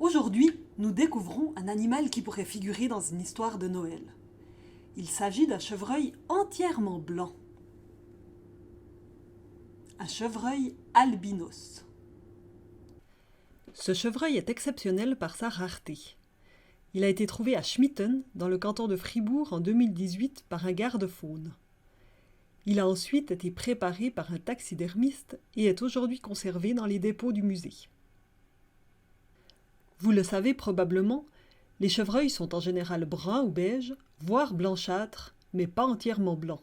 Aujourd'hui, nous découvrons un animal qui pourrait figurer dans une histoire de Noël. Il s'agit d'un chevreuil entièrement blanc. Un chevreuil albinos. Ce chevreuil est exceptionnel par sa rareté. Il a été trouvé à Schmitten, dans le canton de Fribourg, en 2018 par un garde-faune. Il a ensuite été préparé par un taxidermiste et est aujourd'hui conservé dans les dépôts du musée. Vous le savez probablement, les chevreuils sont en général bruns ou beiges, voire blanchâtres, mais pas entièrement blancs.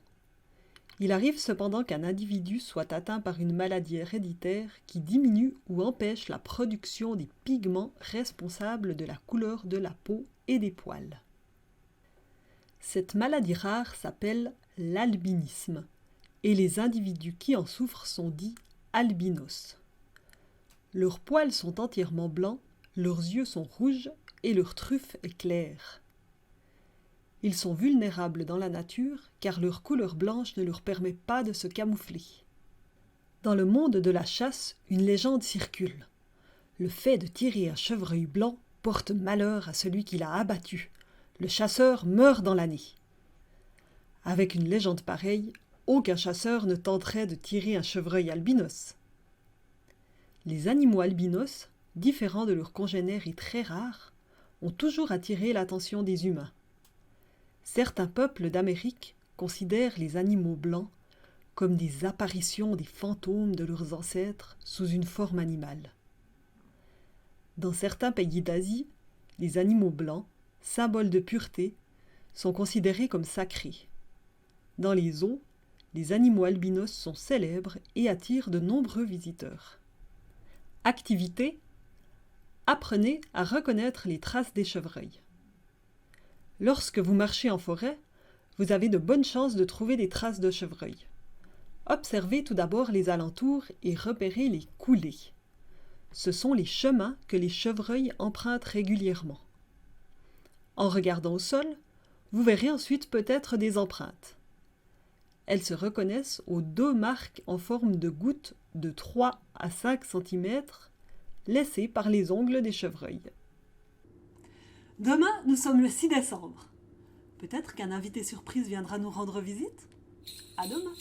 Il arrive cependant qu'un individu soit atteint par une maladie héréditaire qui diminue ou empêche la production des pigments responsables de la couleur de la peau et des poils. Cette maladie rare s'appelle l'albinisme, et les individus qui en souffrent sont dits albinos. Leurs poils sont entièrement blancs, leurs yeux sont rouges et leur truffe est claire. Ils sont vulnérables dans la nature car leur couleur blanche ne leur permet pas de se camoufler. Dans le monde de la chasse, une légende circule. Le fait de tirer un chevreuil blanc porte malheur à celui qui l'a abattu. Le chasseur meurt dans l'année. Avec une légende pareille, aucun chasseur ne tenterait de tirer un chevreuil albinos. Les animaux albinos, différents de leurs congénères et très rares, ont toujours attiré l'attention des humains. Certains peuples d'Amérique considèrent les animaux blancs comme des apparitions des fantômes de leurs ancêtres sous une forme animale. Dans certains pays d'Asie, les animaux blancs, symboles de pureté, sont considérés comme sacrés. Dans les zoos, les animaux albinos sont célèbres et attirent de nombreux visiteurs. Activité: apprenez à reconnaître les traces des chevreuils. Lorsque vous marchez en forêt, vous avez de bonnes chances de trouver des traces de chevreuil. Observez tout d'abord les alentours et repérez les coulées. Ce sont les chemins que les chevreuils empruntent régulièrement. En regardant au sol, vous verrez ensuite peut-être des empreintes. Elles se reconnaissent aux 2 marques en forme de gouttes de 3 à 5 cm laissées par les ongles des chevreuils. Demain, nous sommes le 6 décembre. Peut-être qu'un invité surprise viendra nous rendre visite. À demain.